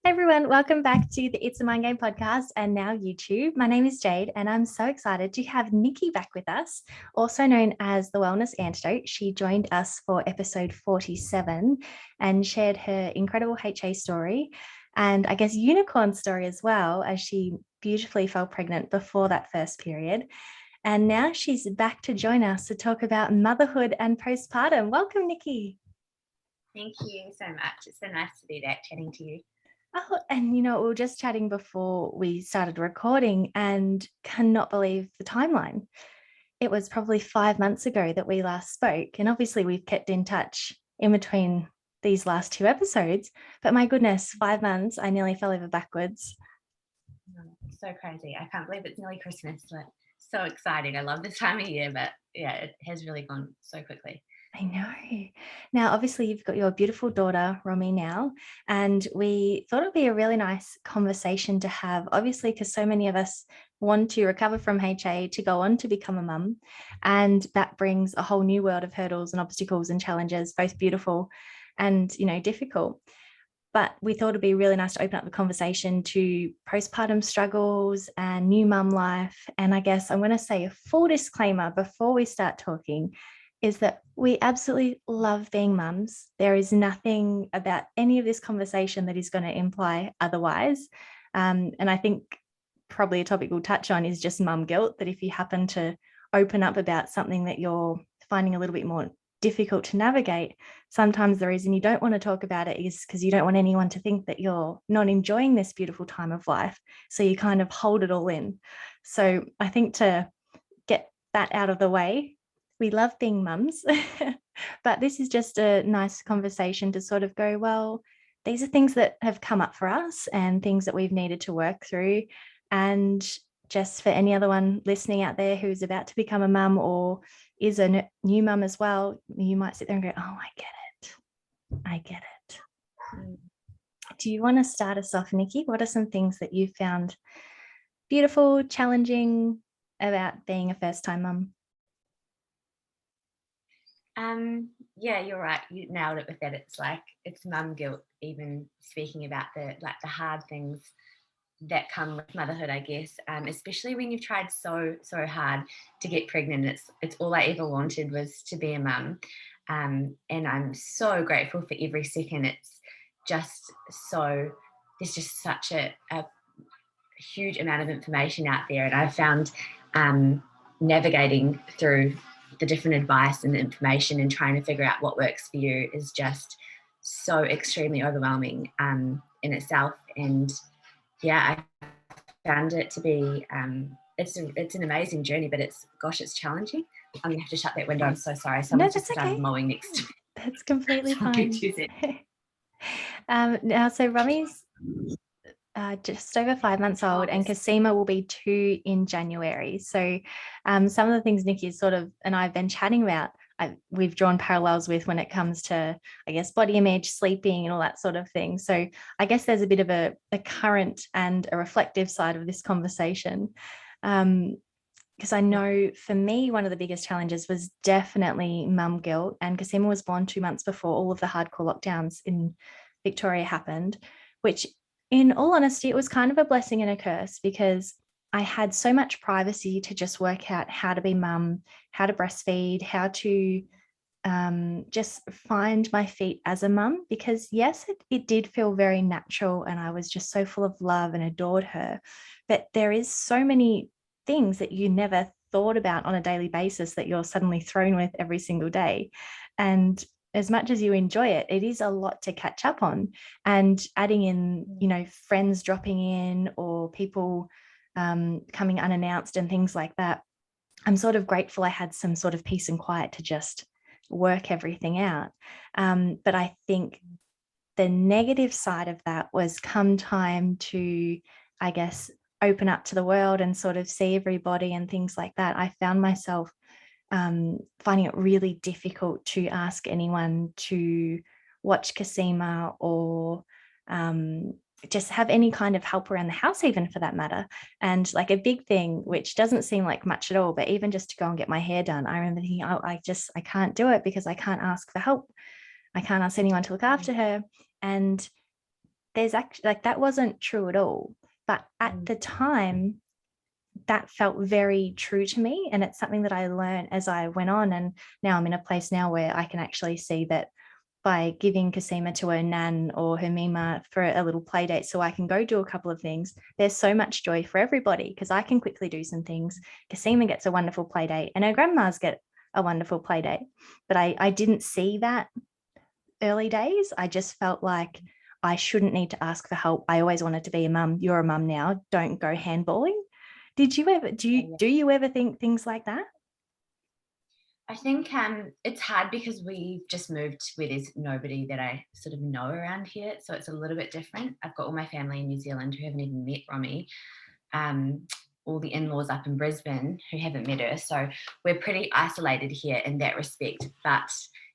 Hey everyone, welcome back to the It's a Mind Game podcast and now YouTube. My name is Jade and I'm so excited to have Nicky back with us, also known as the Wellness Antidote. She joined us for episode 47 and shared her incredible HA story and I guess unicorn story as well, as she beautifully fell pregnant before that first period. And now she's back to join us to talk about motherhood and postpartum. Welcome, Nicky. Thank you so much. It's so nice to be back chatting to you. Oh, and we were just chatting before we started recording and cannot believe the timeline. It was probably 5 months ago that we last spoke. And obviously, we've kept in touch in between these last two episodes. But my goodness, 5 months, I nearly fell over backwards. So crazy. I can't believe it's nearly Christmas. Like, so exciting. I love this time of year, but yeah, it has really gone so quickly. I know. Now, obviously, you've got your beautiful daughter, Romy, now, and we thought it'd be a really nice conversation to have, obviously, because so many of us want to recover from HA to go on to become a mum. And that brings a whole new world of hurdles and obstacles and challenges, both beautiful and, difficult. But we thought it'd be really nice to open up the conversation to postpartum struggles and new mum life. And I guess I'm going to say a full disclaimer before we start talking is that we absolutely love being mums. There is nothing about any of this conversation that is going to imply otherwise. And I think probably a topic we'll touch on is just mum guilt, that if you happen to open up about something that you're finding a little bit more difficult to navigate, sometimes the reason you don't want to talk about it is because you don't want anyone to think that you're not enjoying this beautiful time of life. So you kind of hold it all in. So I think to get that out of the way, we love being mums, but this is just a nice conversation to sort of go, well, these are things that have come up for us and things that we've needed to work through. And just for any other one listening out there who's about to become a mum or is a new mum as well, you might sit there and go, oh, I get it. I get it. Do you want to start us off, Nicky? What are some things that you found beautiful, challenging about being a first-time mum? Yeah, you're right. You nailed it with that. It's mum guilt, even speaking about the hard things that come with motherhood, I guess. Especially when you've tried so hard to get pregnant. It's all I ever wanted was to be a mum. And I'm so grateful for every second. It's just so there's just such a huge amount of information out there, and I've found navigating through the different advice and the information and trying to figure out what works for you is just so extremely overwhelming in itself. And yeah, I found it to be it's an amazing journey, but it's challenging. I'm gonna have to shut that window. I'm so sorry. Someone's just started mowing next to me. That's completely fine. Now, so Romy's just over 5 months old, and Cosima will be 2 in January. So some of the things Nicky sort of and I've been chatting about, we've drawn parallels with when it comes to, I guess, body image, sleeping, and all that sort of thing. So I guess there's a bit of a current and a reflective side of this conversation. Because I know for me, one of the biggest challenges was definitely mum guilt. And Cosima was born 2 months before all of the hardcore lockdowns in Victoria happened, which in all honesty, it was kind of a blessing and a curse because I had so much privacy to just work out how to be mum, how to breastfeed, how to just find my feet as a mum. Because yes, it did feel very natural and I was just so full of love and adored her. But there is so many things that you never thought about on a daily basis that you're suddenly thrown with every single day. And as much as you enjoy it, it is a lot to catch up on. And adding in, friends dropping in or people coming unannounced and things like that, I'm sort of grateful I had some sort of peace and quiet to just work everything out. But I think the negative side of that was come time to, I guess, open up to the world and sort of see everybody and things like that. I found myself finding it really difficult to ask anyone to watch Cosima or just have any kind of help around the house, even for that matter. And like a big thing, which doesn't seem like much at all, but even just to go and get my hair done, I remember thinking, I can't do it because I can't ask for help. I can't ask anyone to look after her. And there's actually like that wasn't true at all. But at the time, that felt very true to me. And it's something that I learned as I went on. And now I'm in a place now where I can actually see that by giving Kasima to her nan or her Mima for a little play date so I can go do a couple of things, there's so much joy for everybody because I can quickly do some things. Kasima gets a wonderful play date and her grandmas get a wonderful play date. But I didn't see that early days. I just felt like I shouldn't need to ask for help. I always wanted to be a mum. You're a mum now. Don't go handballing. Did you ever do you ever think things like that? I think it's hard because we've just moved where there's nobody that I sort of know around here, so it's a little bit different. I've got all my family in New Zealand who haven't even met Romy, all the in-laws up in Brisbane who haven't met her, so we're pretty isolated here in that respect. But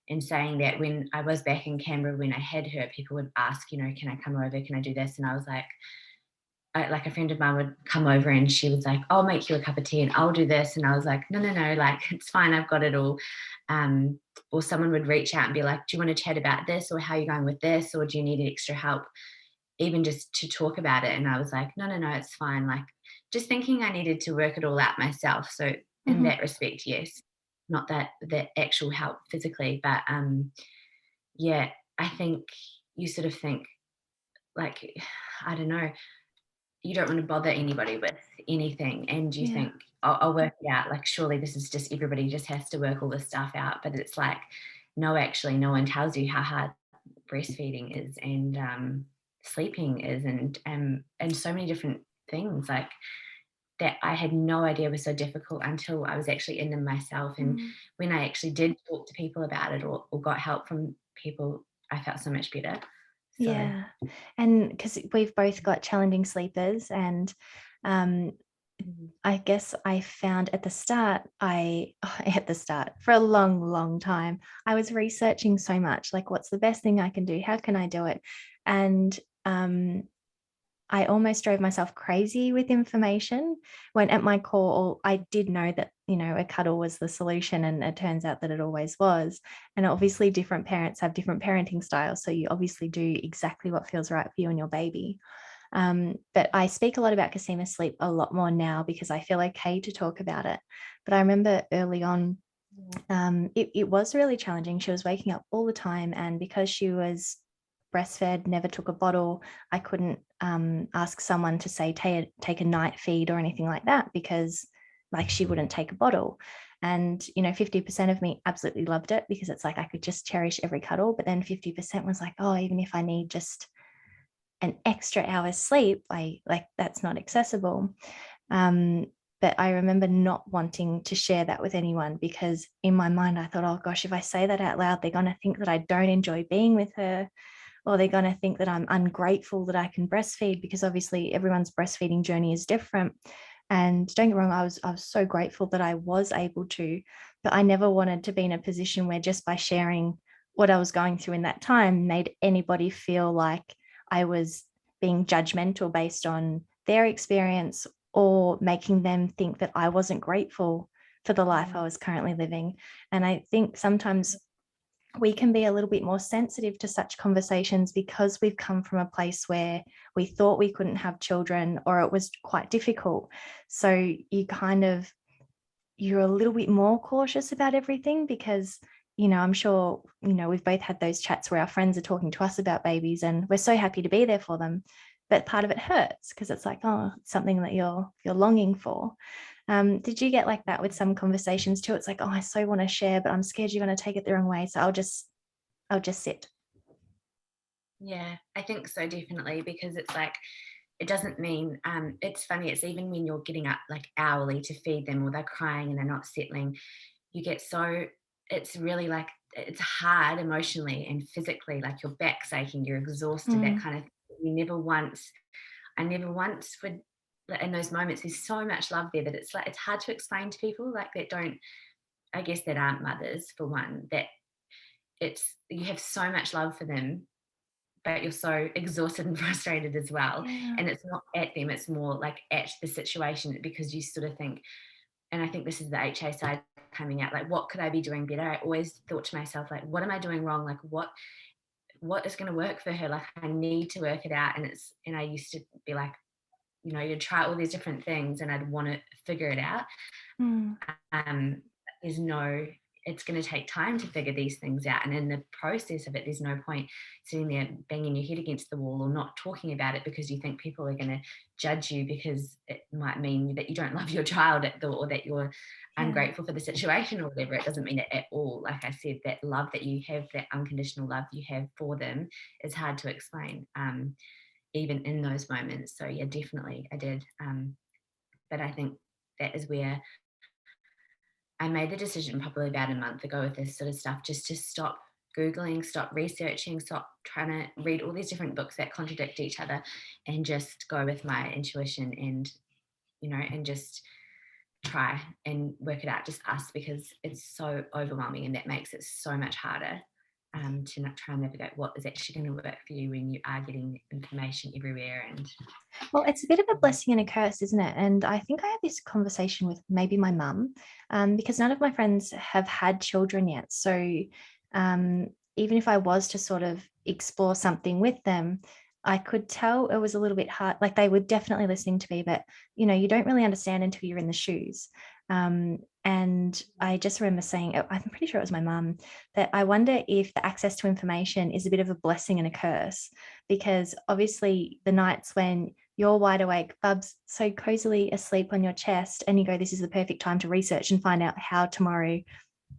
in saying that, when I was back in Canberra when I had her, people would ask, you know, can I come over? Can I do this? And I was like, like a friend of mine would come over and she was like, I'll make you a cup of tea and I'll do this. And I was like, no, like, it's fine. I've got it all. Or someone would reach out and be like, do you want to chat about this? Or how are you going with this? Or do you need extra help? Even just to talk about it. And I was like, no, it's fine. Like, just thinking I needed to work it all out myself. So in that respect, yes, not that the actual help physically, but yeah, I think you sort of think like, I don't know, you don't want to bother anybody with anything, and you think, I'll work it out, like surely this is just, everybody just has to work all this stuff out. But it's like, no, actually no one tells you how hard breastfeeding is, and sleeping is, and so many different things like that I had no idea was so difficult until I was actually in them myself. And when I actually did talk to people about it, or got help from people, I felt so much better. So Yeah. And because we've both got challenging sleepers, and I guess I found at the start, for a long, long time, I was researching so much, like what's the best thing I can do? How can I do it? And I almost drove myself crazy with information when at my core, I did know that, you know, a cuddle was the solution, and it turns out that it always was. And obviously different parents have different parenting styles. So you obviously do exactly what feels right for you and your baby. But I speak a lot about Casima's sleep a lot more now because I feel okay to talk about it. But I remember early on, it was really challenging. She was waking up all the time, and because she was breastfed, never took a bottle, I couldn't ask someone to say take a night feed or anything like that because like she wouldn't take a bottle. And you know, 50% of me absolutely loved it because it's like I could just cherish every cuddle, but then 50% was like, oh, even if I need just an extra hour's sleep, I like that's not accessible. But I remember not wanting to share that with anyone because in my mind I thought, oh gosh, if I say that out loud, they're going to think that I don't enjoy being with her, or they're going to think that I'm ungrateful that I can breastfeed, because obviously everyone's breastfeeding journey is different. And don't get me wrong, I was so grateful that I was able to, but I never wanted to be in a position where just by sharing what I was going through in that time made anybody feel like I was being judgmental based on their experience, or making them think that I wasn't grateful for the life I was currently living. And I think sometimes we can be a little bit more sensitive to such conversations because we've come from a place where we thought we couldn't have children, or it was quite difficult. So you're a little bit more cautious about everything because, you know, I'm sure, you know, we've both had those chats where our friends are talking to us about babies and we're so happy to be there for them. But part of it hurts because it's like, oh, it's something that you're longing for. Did you get like that with some conversations too? It's like, oh, I so want to share, but I'm scared you're going to take it the wrong way. So I'll just sit. yeah, I think so, definitely, because it's like, it doesn't mean, it's funny, it's even when you're getting up like hourly to feed them, or they're crying and they're not settling, you get so, it's really like, it's hard emotionally and physically, like your back's aching, you're exhausted, that kind of, you never once, I never once would, in those moments, there's so much love there that it's like, it's hard to explain to people like that don't, I guess, that aren't mothers, for one, that it's, you have so much love for them, but you're so exhausted and frustrated as well. Yeah. And it's not at them, it's more like at the situation, because you sort of think, and I think this is the HA side coming out, like, what could I be doing better? I always thought to myself, like, what am I doing wrong? Like, what, what is going to work for her. Like, I need to work it out. And I used to be like, you'd try all these different things and I'd want to figure it out. Mm. Um, there's no, it's going to take time to figure these things out. And in the process of it, there's no point sitting there banging your head against the wall or not talking about it because you think people are going to judge you, because it might mean that you don't love your child or that you're ungrateful for the situation or whatever. It doesn't mean it at all. Like I said, that love that you have, that unconditional love you have for them, is hard to explain, even in those moments. So yeah, definitely I did. But I think that is where I made the decision probably about a month ago with this sort of stuff, just to stop Googling, stop researching, stop trying to read all these different books that contradict each other, and just go with my intuition and, and just try and work it out, just us, because it's so overwhelming and that makes it so much harder, to not try and navigate what is actually going to work for you when you are getting information everywhere. And Well, it's a bit of a blessing and a curse, isn't it? And I think I had this conversation with maybe my mum, because none of my friends have had children yet. So um, even if I was to sort of explore something with them, I could tell it was a little bit hard. Like, they were definitely listening to me, but you don't really understand until you're in the shoes. And I just remember saying, I'm pretty sure it was my mum, that I wonder if the access to information is a bit of a blessing and a curse, because obviously the nights when you're wide awake, Bub's so cozily asleep on your chest, and you go, this is the perfect time to research and find out how tomorrow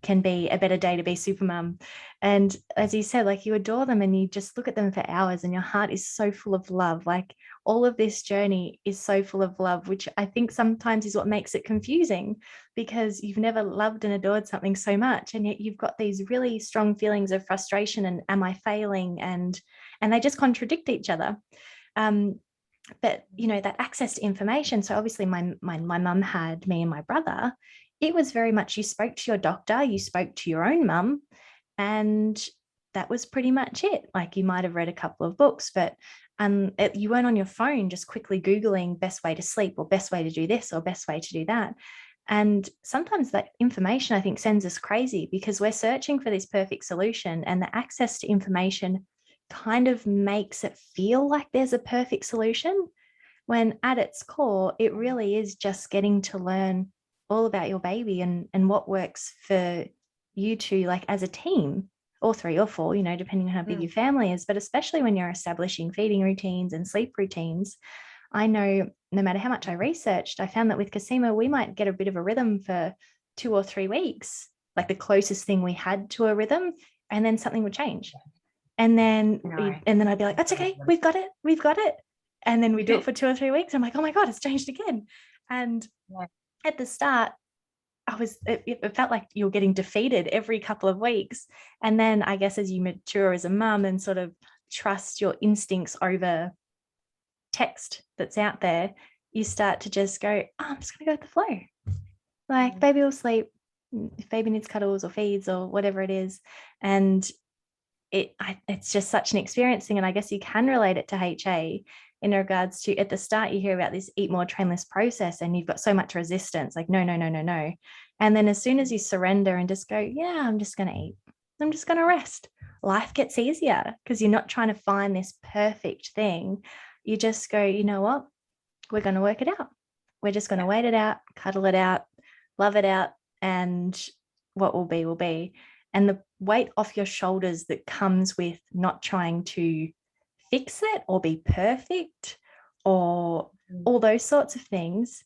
can be a better day to be supermum. And as you said, like, you adore them and you just look at them for hours and your heart is so full of love. Like, all of this journey is so full of love, which I think sometimes is what makes it confusing, because you've never loved and adored something so much, and yet you've got these really strong feelings of frustration and am I failing, and they just contradict each other. But that access to information, so obviously my mum had me and my brother. It was very much, you spoke to your doctor, you spoke to your own mum, and that was pretty much it. Like, you might have read a couple of books, but you weren't on your phone just quickly Googling best way to sleep or best way to do this or best way to do that. And sometimes that information, I think, sends us crazy, because we're searching for this perfect solution, and the access to information kind of makes it feel like there's a perfect solution, when at its core, it really is just getting to learn all about your baby and what works for you two, like, as a team, or three or four, depending on how big your family is. But especially when you're establishing feeding routines and sleep routines, I know no matter how much I researched, I found that with Cosima, we might get a bit of a rhythm for 2 or 3 weeks, like the closest thing we had to a rhythm, and then something would change. And then I'd be like, that's okay, we've got it. And then we do it for 2 or 3 weeks. I'm like, oh my God, it's changed again. And at the start, it felt like you're getting defeated every couple of weeks. And then I guess as you mature as a mum and sort of trust your instincts over text that's out there, you start to just go, oh, I'm just going to go with the flow. Like, baby will sleep, if baby needs cuddles or feeds or whatever it is. And it's just such an experience thing. And I guess you can relate it to HA in regards to, at the start, you hear about this eat more, train less process, and you've got so much resistance, like, no. And then as soon as you surrender and just go, yeah, I'm just going to eat, I'm just going to rest, life gets easier, because you're not trying to find this perfect thing. You just go, you know what? We're going to work it out. We're just going to wait it out, cuddle it out, love it out, and what will be, will be. And the weight off your shoulders that comes with not trying to fix it or be perfect or all those sorts of things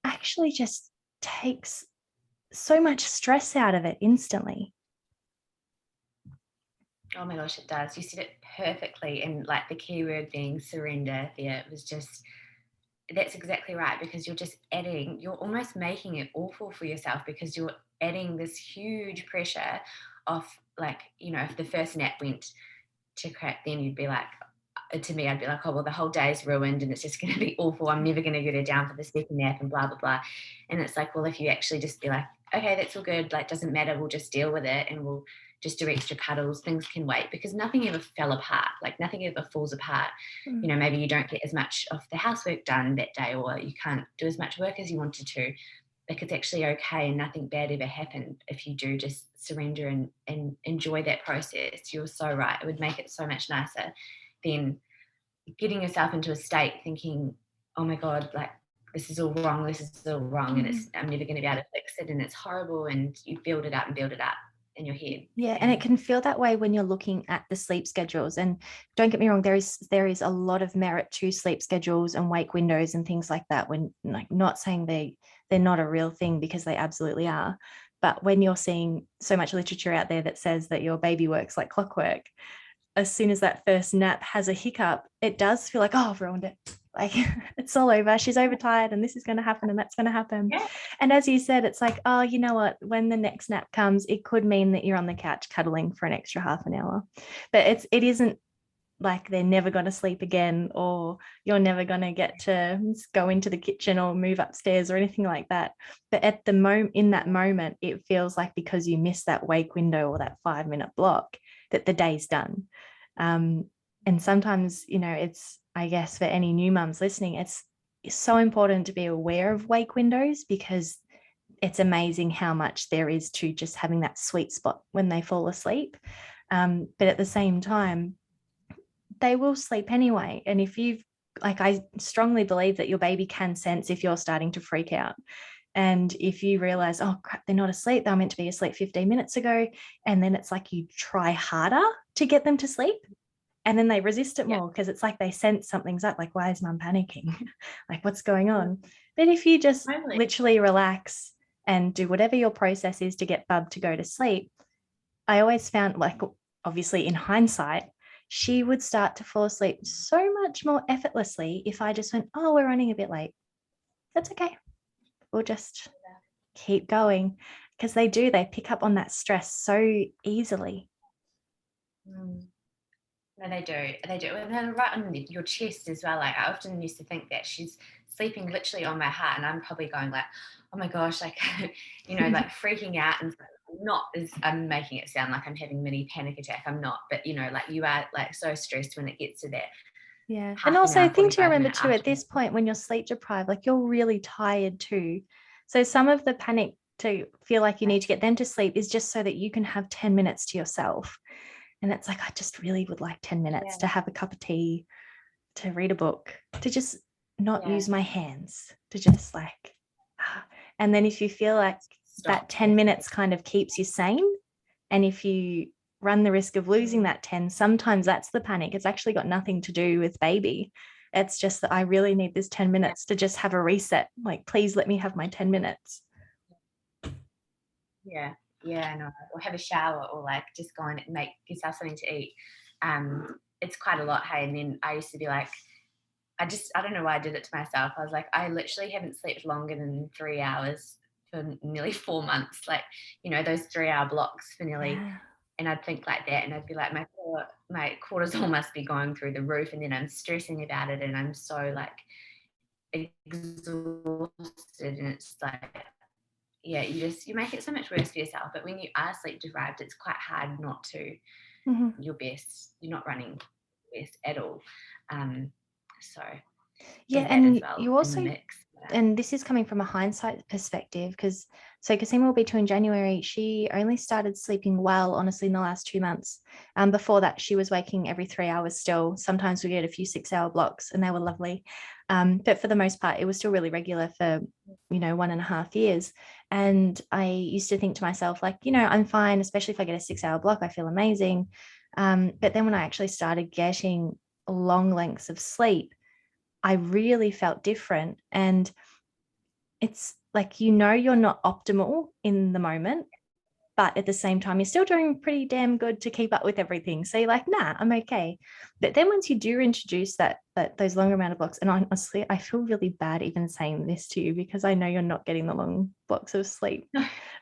actually just takes so much stress out of it instantly. Oh my gosh, it does. You said it perfectly. And like the key word being surrender there, it was just, that's exactly right, because you're almost making it awful for yourself, because you're adding this huge pressure of, like, if the first nap went to crap, then you'd be like, to me, I'd be like, oh, well, the whole day's ruined and it's just going to be awful. I'm never going to get her down for the second nap and blah, blah, blah. And it's like, well, if you actually just be like, okay, that's all good. Like, doesn't matter. We'll just deal with it and we'll just do extra cuddles. Things can wait, because nothing ever fell apart. Like, nothing ever falls apart. Maybe you don't get as much of the housework done that day, or you can't do as much work as you wanted to. like it's actually okay and nothing bad ever happened if you do just surrender and enjoy that process. You're so right. It would make it so much nicer than getting yourself into a state thinking, oh my God, like this is all wrong, this is all wrong, and I'm never going to be able to fix it, and it's horrible, and you build it up and build it up in your head. Yeah, and it can feel that way when you're looking at the sleep schedules. And don't get me wrong, there is a lot of merit to sleep schedules and wake windows and things like that. When, like, not saying they're not a real thing, because they absolutely are. But when you're seeing so much literature out there that says that your baby works like clockwork, as soon as that first nap has a hiccup, it does feel like, oh, I've ruined it. Like, it's all over. She's overtired and this is going to happen and that's going to happen. Yeah. And as you said, it's like, oh, you know what? When the next nap comes, it could mean that you're on the couch cuddling for an extra half an hour. But it isn't like they're never going to sleep again, or you're never going to get to go into the kitchen or move upstairs or anything like that. But at the moment, in that moment, it feels like, because you missed that wake window or that 5-minute block, that the day's done. And sometimes, it's, I guess, for any new mums listening, it's so important to be aware of wake windows, because it's amazing how much there is to just having that sweet spot when they fall asleep. But at the same time, they will sleep anyway. And if I strongly believe that your baby can sense if you're starting to freak out. And if you realize, oh crap, they're not asleep, they were meant to be asleep 15 minutes ago. And then it's like you try harder to get them to sleep. And then they resist it more, because it's like they sense something's up. Like, why is mum panicking? Like, what's going on? But if you just literally relax and do whatever your process is to get Bub to go to sleep, I always found, like, obviously in hindsight, she would start to fall asleep so much more effortlessly if I just went, oh, we're running a bit late. That's okay. We'll just keep going. Because they pick up on that stress so easily. No, they do. And then right on your chest as well. Like, I often used to think that she's sleeping literally on my heart, and I'm probably going like, oh my gosh, like, like freaking out, and not as I'm making it sound like I'm having mini panic attack. I'm not, but like you are like so stressed when it gets to that. Yeah. And also I think to remember too, at this point, when you're sleep deprived, like, you're really tired too. So some of the panic to feel like you need to get them to sleep is just so that you can have 10 minutes to yourself. And it's like, I just really would like 10 minutes to have a cup of tea, to read a book, to just not use my hands, to just like, and then if you feel like that 10 minutes kind of keeps you sane, and if you run the risk of losing that 10, sometimes that's the panic. It's actually got nothing to do with baby. It's just that I really need this 10 minutes to just have a reset. Like, please let me have my 10 minutes. Yeah, no, or have a shower, or like just go and make yourself something to eat. It's quite a lot, hey. And then I used to be like, I don't know why I did it to myself. I was like, I literally haven't slept longer than 3 hours for nearly 4 months. Like, those 3-hour blocks for nearly. Yeah. And I'd think like that, and I'd be like, my cortisol must be going through the roof, and then I'm stressing about it, and I'm so like exhausted, and it's like, yeah, you make it so much worse for yourself. But when you are sleep deprived, it's quite hard not to your best. You're not running your best at all. So yeah, and well you also, and this is coming from a hindsight perspective, because Kasima will be 2 in January. She only started sleeping well, honestly, in the last 2 months. Before that, she was waking every 3 hours still. Sometimes we get a few 6-hour blocks, and they were lovely. But for the most part, it was still really regular for, 1.5 years. And I used to think to myself, like, I'm fine, especially if I get a 6-hour block, I feel amazing. But then when I actually started getting long lengths of sleep, I really felt different. And it's like, you're not optimal in the moment, but at the same time, you're still doing pretty damn good to keep up with everything. So you're like, nah, I'm okay. But then once you do introduce those longer amount of blocks, and honestly, I feel really bad even saying this to you, because I know you're not getting the long blocks of sleep.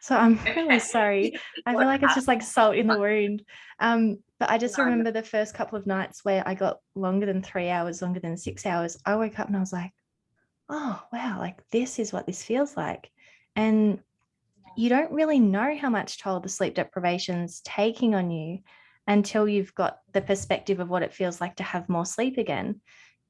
So I'm really sorry. I feel like it's just like salt in the wound. But I just remember the first couple of nights where I got longer than 3 hours, longer than 6 hours. I woke up and I was like, oh, wow, like this is what this feels like. And you don't really know how much toll the sleep deprivation's taking on you until you've got the perspective of what it feels like to have more sleep again.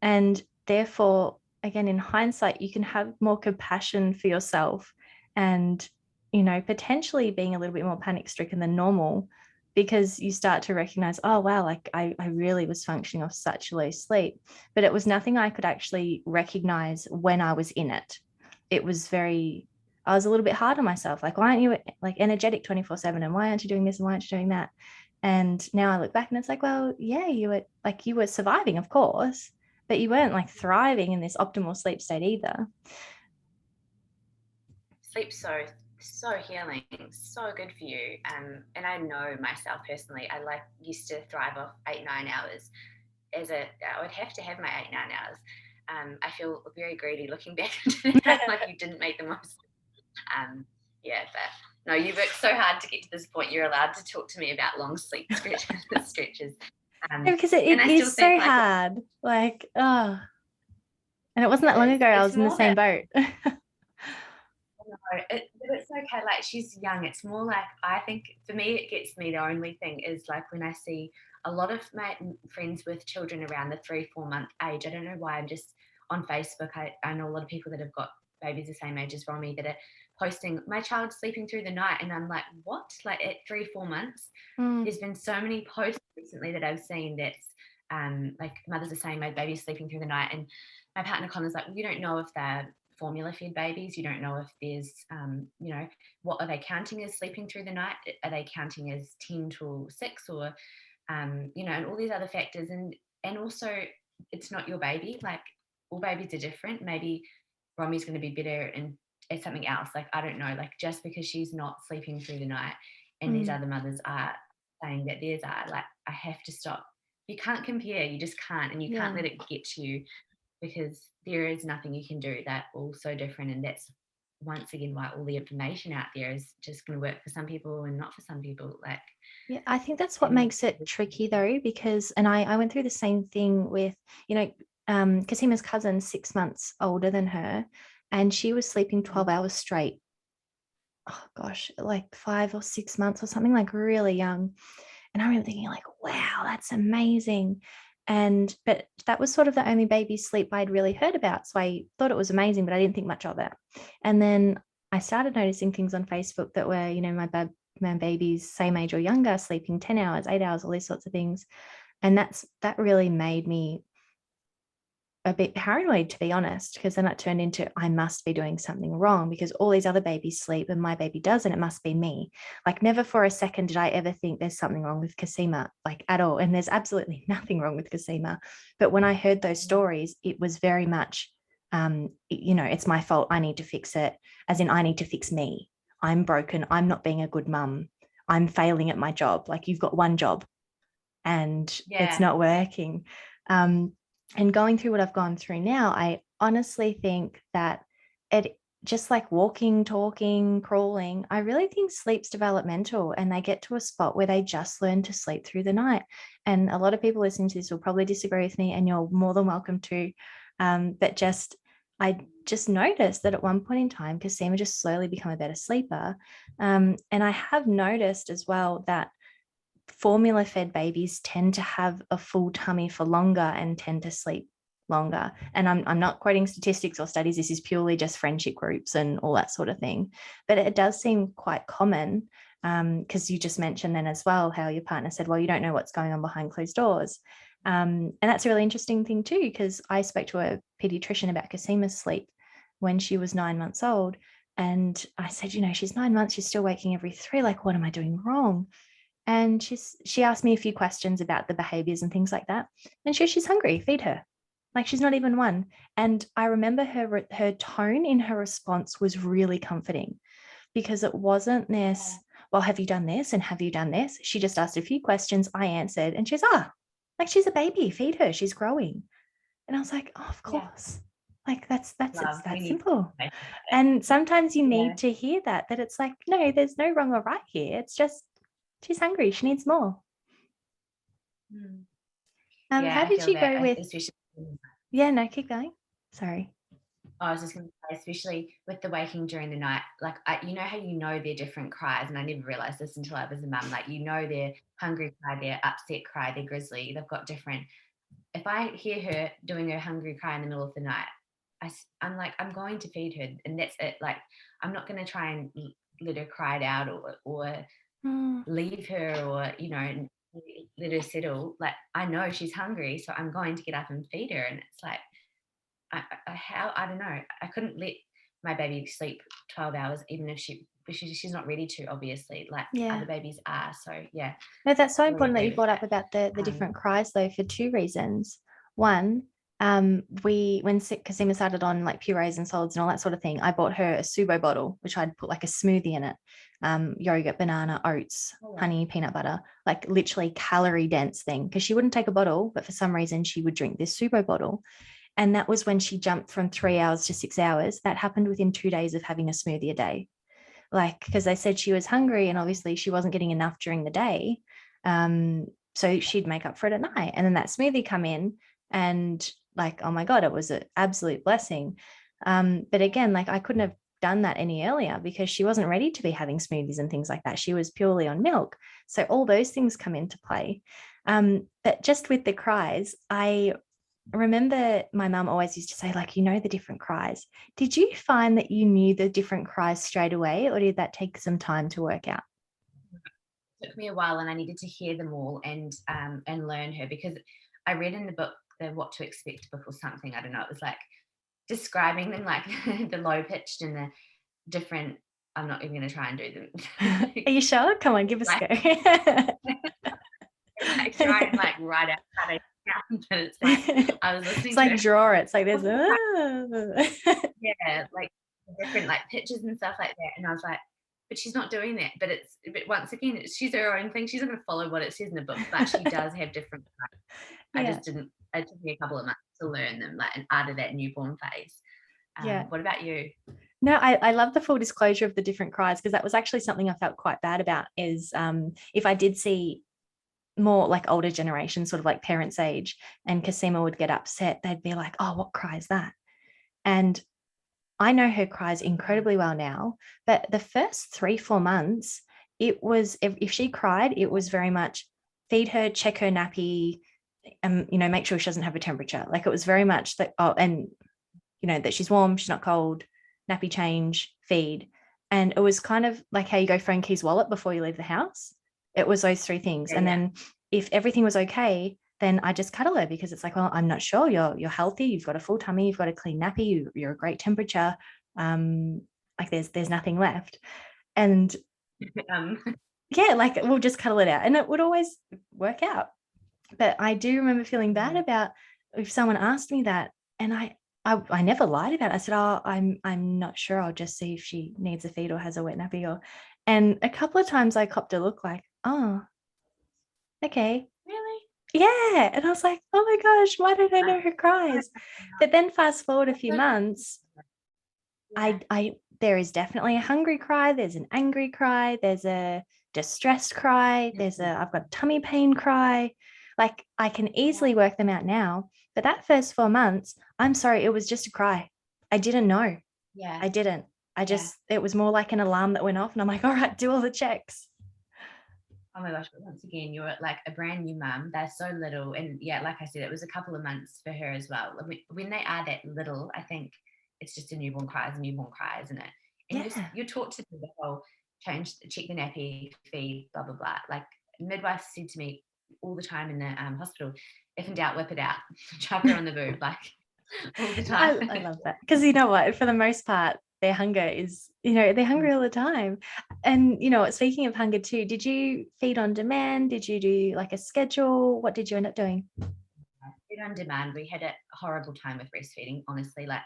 And therefore, again, in hindsight, you can have more compassion for yourself and, you know, potentially being a little bit more panic stricken than normal, because you start to recognize, oh, wow, like I really was functioning off such low sleep. But it was nothing I could actually recognize when I was in it. It was I was a little bit hard on myself. Like, why aren't you like energetic 24/7? And why aren't you doing this? And why aren't you doing that? And now I look back and it's like, well, yeah, you were surviving, of course, but you weren't like thriving in this optimal sleep state either. Sleep's so healing, so good for you. And I know myself personally, I used to thrive off 8-9 hours. I would have to have my 8-9 hours. I feel very greedy looking back into that, like you didn't make the most. Yeah, but no, you worked so hard to get to this point. You're allowed to talk to me about long sleep stretches. Because And it I still is so think like, hard. Like, oh, and it wasn't that long ago. I it's was in the more same that, boat. but it's okay. Like she's young. It's more like, I think for me, it gets me. The only thing is like when I see a lot of my friends with children around the 3-4 month age. I don't know why. I'm just on Facebook. I know a lot of people that have got babies the same age as Romy that are posting my child's sleeping through the night, and I'm like, what? Like at 3-4 months, there's been so many posts recently that I've seen that's like mothers are saying my baby's sleeping through the night, and my partner Connor's like, well, you don't know if they're formula fed babies. You don't know if there's, what are they counting as sleeping through the night? Are they counting as 10 to 6 or, and all these other factors. And also, it's not your baby. Like all babies are different. Maybe Romy's going to be better at something else. Like, I don't know, like just because she's not sleeping through the night and these other mothers are saying that theirs are, like, I have to stop. You can't compare. You just can't. And you can't let it get to you, because there is nothing you can do. That all so different, and that's once again why all the information out there is just going to work for some people and not for some people. Like, Yeah, I think that's what makes it tricky though, because, and I went through the same thing with, you know, Kasima's cousin, 6 months older than her, and she was sleeping 12 hours straight. Oh gosh, like 5 or 6 months or something, like really young. And I remember thinking, like, wow, that's amazing. But that was sort of the only baby sleep I'd really heard about. So I thought it was amazing, but I didn't think much of it. And then I started noticing things on Facebook that were, you know, my babies same age or younger, sleeping 10 hours, 8 hours, all these sorts of things. And that really made me a bit paranoid, to be honest, because then it turned into I must be doing something wrong because all these other babies sleep and my baby doesn't. It must be me. Like, never for a second did I ever think there's something wrong with Kasima, like at all. And there's absolutely nothing wrong with Kasima. But when I heard those stories, it was very much, you know, it's my fault. I need to fix it, as in, I need to fix me. I'm broken. I'm not being a good mum. I'm failing at my job. Like, you've got one job and it's not working. And going through what I've gone through now, I honestly think that it, just like walking, talking, crawling, I really think sleep's developmental, and they get to a spot where they just learn to sleep through the night. And a lot of people listening to this will probably disagree with me, and you're more than welcome to. But I just noticed that at one point in time, Kasima just slowly become a better sleeper. And I have noticed as well that formula fed babies tend to have a full tummy for longer and tend to sleep longer. And I'm not quoting statistics or studies. This is purely just friendship groups and all that sort of thing. But it does seem quite common, because you just mentioned then as well how your partner said, well, you don't know what's going on behind closed doors. And that's a really interesting thing too, because I spoke to a pediatrician about Kasima's sleep when she was 9 months old. And I said, you know, she's 9 months, she's still waking every three. Like, what am I doing wrong? And she asked me a few questions about the behaviors and things like that. And she's hungry, feed her. Like, she's not even one. And I remember her tone in her response was really comforting, because it wasn't this, well, have you done this? And have you done this? She just asked a few questions. I answered, and she's, like, she's a baby, feed her, she's growing. And I was like, oh, of course. Like, that's it's that simple. And sometimes you need to hear that it's like, no, there's no wrong or right here. It's just, she's hungry, she needs more. How did you go with, no, keep going, sorry. I was just going to say, especially with the waking during the night, like, you know how they're different cries, and I never realized this until I was a mum. Like, their hungry cry, their upset cry, their grizzly, they've got different. If I hear her doing her hungry cry in the middle of the night, I'm like, I'm going to feed her, and that's it. Like, I'm not going to try and let her cry it out, or Mm. leave her, or let her settle. Like, I know she's hungry, so I'm going to get up and feed her. And it's like, I don't know. I couldn't let my baby sleep 12 hours, even if she's not ready to, obviously, like Yeah. other babies are. So yeah, No, that's so really important that agree you with brought up that. about the Um, different cries though, for two reasons. One, when Kasima started on like purees and solids and all that sort of thing, I bought her a Subo bottle, which I'd put like a smoothie in it, yogurt, banana, oats, oh, wow. honey, peanut butter, like literally calorie dense thing. Because she wouldn't take a bottle, but for some reason she would drink this Subo bottle. And that was when she jumped from 3 hours to 6 hours. That happened within 2 days of having a smoothie a day, like, because they said she was hungry and obviously she wasn't getting enough during the day. So she'd make up for it at night. And then that smoothie come in, and like, oh my God, it was an absolute blessing. But again, like I couldn't have done that any earlier because she wasn't ready to be having smoothies and things like that. She was purely on milk. So all those things come into play. But just with the cries, I remember my mum always used to say, like, the different cries. Did you find that you knew the different cries straight away, or did that take some time to work out? It took me a while, and I needed to hear them all and learn her, because I read in the book, the What to Expect book or something. I don't know. It was like describing them, like the low pitched and the different. I'm not even going to try and do them. Are you sure? Come on, give us a Like, go. like try and like write out how they sound, but it's like I was It's listening to like it. draw it. It's like there's Yeah, like different like pictures and stuff like that, and I was like, but she's not doing that. But once again, she's her own thing. She's not going to follow what it says in the book, but she does have different. I Yeah. just didn't. It took me a couple of months to learn them, like, and out of that newborn phase. Yeah. What about you? No, I love the full disclosure of the different cries, because that was actually something I felt quite bad about, is if I did see more like older generation, sort of like parents' age, and Kasima would get upset, they'd be like, oh, what cry is that? And I know her cries incredibly well now, but the first 3-4 months, it was, if she cried, it was very much feed her, check her nappy, make sure she doesn't have a temperature. Like it was very much that, oh, and that she's warm, she's not cold, nappy change, feed. And it was kind of like how you go phone keys wallet before you leave the house. It was those three things. Yeah, And yeah. then if everything was okay, then I just cuddle her, because it's like, well, I'm not sure. You're healthy. You've got a full tummy. You've got a clean nappy. You're a great temperature. Like there's nothing left. And Um, yeah, like we'll just cuddle it out, and it would always work out. But I do remember feeling bad yeah, about if someone asked me that, and I never lied about it. I said, oh, I'm not sure. I'll just see if she needs a feed or has a wet nappy. And a couple of times I copped a look like, oh, okay. really? Yeah. And I was like, oh my gosh, why don't I know her cries? But then fast forward a few months, Yeah. I there is definitely a hungry cry, there's an angry cry, there's a distressed cry, there's a I've got tummy pain cry. Like I can easily work them out now. But that first 4 months, I'm sorry, it was just a cry. I didn't know. Yeah, I didn't. yeah. It was more like an alarm that went off, and I'm like, all right, do all the checks. Oh my gosh, but once again, you're like a brand new mum. They're so little. And yeah, like I said, it was a couple of months for her as well. When they are that little, I think it's just a newborn cry, isn't it? And Yeah. you're taught to do the whole check the nappy, feed, blah, blah, blah. Like midwife said to me all the time in the hospital, if in doubt, whip it out. Chuck her on the boob, like all the time. I love that, because you know what, for the most part, their hunger is, they're hungry all the time. And speaking of hunger too, did you feed on demand? Did you do like a schedule? What did you end up doing? Feed on demand. We had a horrible time with breastfeeding, honestly. Like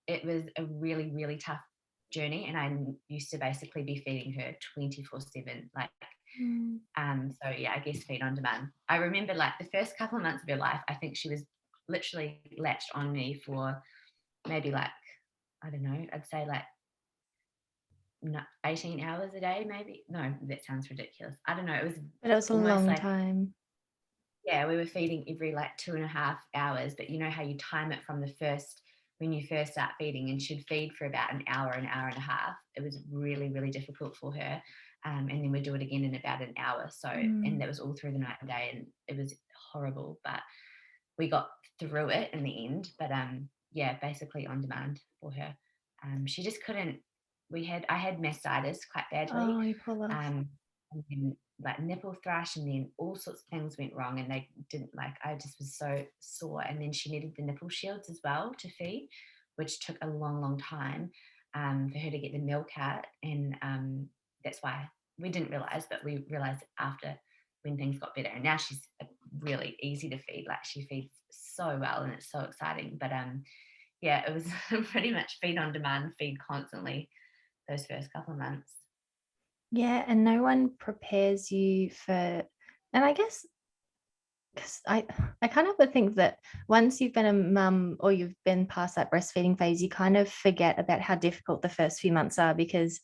it was a really, really tough journey. And I used to basically be feeding her 24/7. Like, Mm. so yeah, I guess feed on demand. I remember like the first couple of months of her life, I think she was literally latched on me for maybe like, I don't know, I'd say like 18 hours a day, maybe. No, that sounds ridiculous. I don't know. It was But it was a almost long like, time. yeah, we were feeding every like 2.5 hours, but you know how you time it from when you first start feeding, and she'd feed for about an hour and a half. It was really, really difficult for her. And then we'd do it again in about an hour. So, and Mm. that was all through the night and day, and it was horrible, but we got through it in the end. But yeah, basically on demand for her. She just couldn't. I had mastitis quite badly, Oh, you poor love. and then like nipple thrush, and then all sorts of things went wrong, and they didn't like. I just was so sore, and then she needed the nipple shields as well to feed, which took a long, long time for her to get the milk out, and that's why we didn't realize, but we realized after when things got better, and now she's really easy to feed. Like she feeds so well, and it's so exciting. But yeah, it was pretty much feed on demand, feed constantly those first couple of months. Yeah, and no one prepares you for, and I guess because I kind of would think that once you've been a mum or you've been past that breastfeeding phase, you kind of forget about how difficult the first few months are, because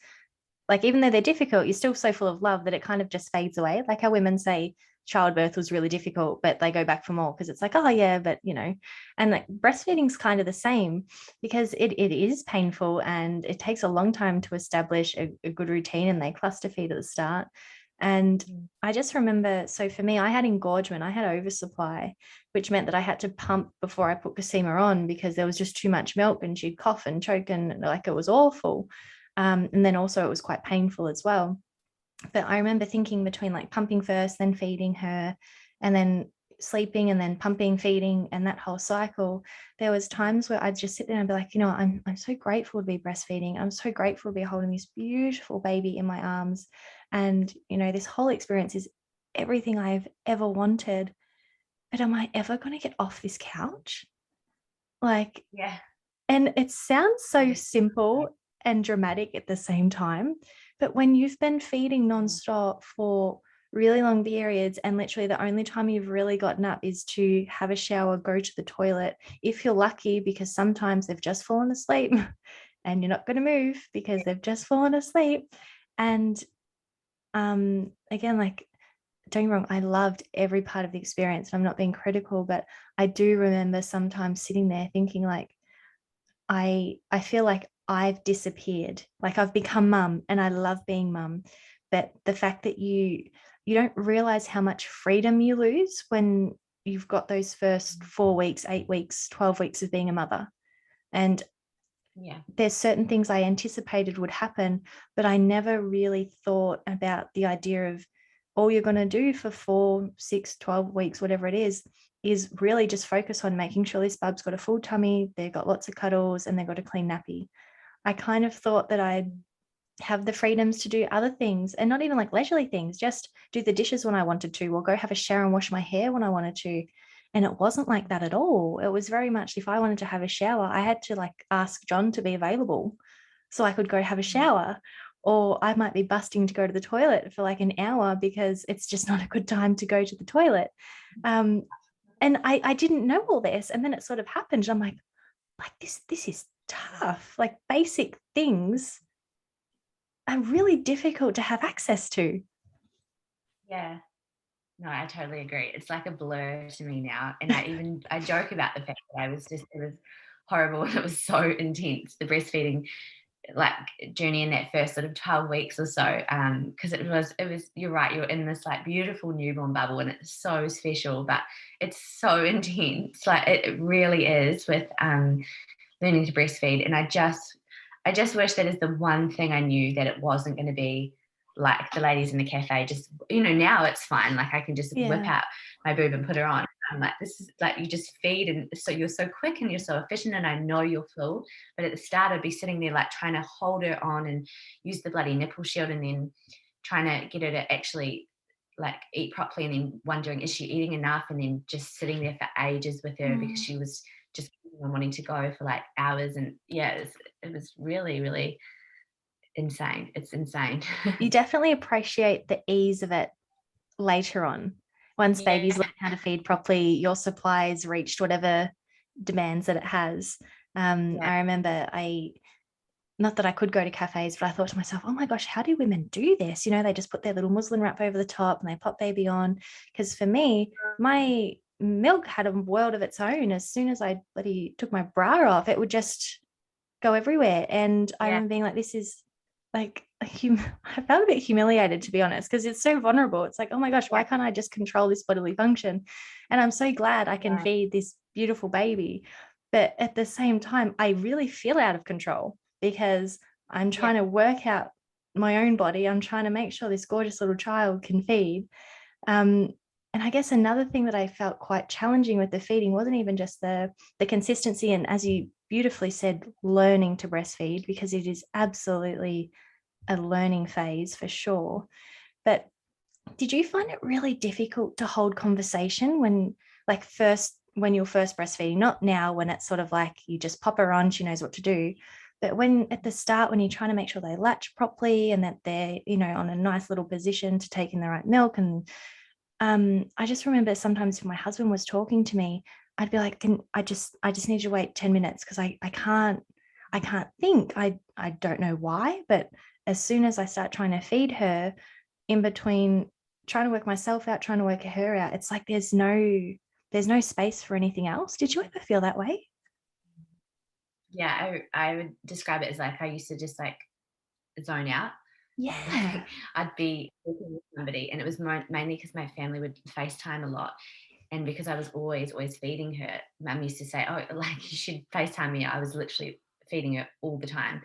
like even though they're difficult, you're still so full of love that it kind of just fades away. Like how women say childbirth was really difficult, but they go back for more because it's like, oh yeah, but you know, and like breastfeeding's kind of the same, because it is painful and it takes a long time to establish a good routine, and they cluster feed at the start. And I just remember, so for me, I had engorgement, I had oversupply, which meant that I had to pump before I put Cosima on because there was just too much milk and she'd cough and choke and like it was awful. And then also it was quite painful as well. But I remember thinking between like pumping first, then feeding her, and then sleeping, and then pumping, feeding, and that whole cycle, there was times where I'd just sit there and be like, you know, I'm so grateful to be breastfeeding. I'm so grateful to be holding this beautiful baby in my arms. And, you know, this whole experience is everything I've ever wanted. But am I ever going to get off this couch? Like, Yeah. and it sounds so Yeah. simple and dramatic at the same time. But when you've been feeding nonstop for really long periods, and literally the only time you've really gotten up is to have a shower, go to the toilet, if you're lucky, because sometimes they've just fallen asleep and you're not going to move because they've just fallen asleep. And again, like, don't get me wrong, I loved every part of the experience. I'm not being critical, but I do remember sometimes sitting there thinking like, I feel like I've disappeared. Like I've become mum and I love being mum. But the fact that you don't realize how much freedom you lose when you've got those first 4 weeks, 8 weeks, 12 weeks of being a mother. And Yeah. there's certain things I anticipated would happen, but I never really thought about the idea of all you're going to do for 4, 6, 12 weeks, whatever it is really just focus on making sure this bub's got a full tummy, they've got lots of cuddles, and they've got a clean nappy. I kind of thought that I'd have the freedoms to do other things, and not even like leisurely things, just do the dishes when I wanted to, or go have a shower and wash my hair when I wanted to. And it wasn't like that at all. It was very much, if I wanted to have a shower, I had to like ask John to be available so I could go have a shower. Or I might be busting to go to the toilet for like an hour because it's just not a good time to go to the toilet. And I didn't know all this. And then it sort of happened. I'm like this is tough. Like basic things are really difficult to have access to. Yeah. No, I totally agree. It's like a blur to me now. And I joke about the fact that it was horrible and it was so intense, the breastfeeding like journey in that first sort of 12 weeks or so. Because it was, you're right, you're in this like beautiful newborn bubble and it's so special, but it's so intense. Like it really is with learning to breastfeed. And I just wish that is the one thing I knew, that it wasn't going to be like the ladies in the cafe. Just, now it's fine. Like I can just whip Yeah. out my boob and put her on. I'm like, this is like, you just feed, and so you're so quick and you're so efficient, and I know you're full. But at the start, I'd be sitting there like trying to hold her on and use the bloody nipple shield, and then trying to get her to actually like eat properly, and then wondering, is she eating enough? And then just sitting there for ages with her because she was just wanting to go for like hours. And yeah, it was really, really insane. It's insane. You definitely appreciate the ease of it later on. Once Yeah. babies learn how to feed properly, your supply's reached whatever demands that it has. Yeah. I remember not that I could go to cafes, but I thought to myself, oh my gosh, how do women do this? You know, they just put their little muslin wrap over the top and they pop baby on. Because for me, my milk had a world of its own. As soon as I bloody took my bra off, it would just go everywhere. And I Yeah. remember being like, this is like, I felt a bit humiliated, to be honest, because it's so vulnerable. It's like, oh my gosh, why can't I just control this bodily function? And I'm so glad I can Yeah. feed this beautiful baby. But at the same time, I really feel out of control because I'm Yeah. trying to work out my own body. I'm trying to make sure this gorgeous little child can feed. Um, and I guess another thing that I felt quite challenging with the feeding wasn't even just the consistency, and as you beautifully said, learning to breastfeed, because it is absolutely a learning phase for sure. But did you find it really difficult to hold conversation when, like, first, when you're first breastfeeding, not now when it's sort of like you just pop her on, she knows what to do, but when at the start, when you're trying to make sure they latch properly and that they're, on a nice little position to take in the right milk. And I just remember sometimes if my husband was talking to me, I'd be like, I just need you to wait 10 minutes because I can't think. I don't know why, but as soon as I start trying to feed her, in between trying to work myself out, trying to work her out, it's like there's no space for anything else. Did you ever feel that way? Yeah, I would describe it as like I used to just like zone out. Yeah. Like I'd be talking with somebody, and it was mainly because my family would FaceTime a lot, and because I was always feeding her, Mum used to say, "Oh, like you should FaceTime me." I was literally feeding her all the time,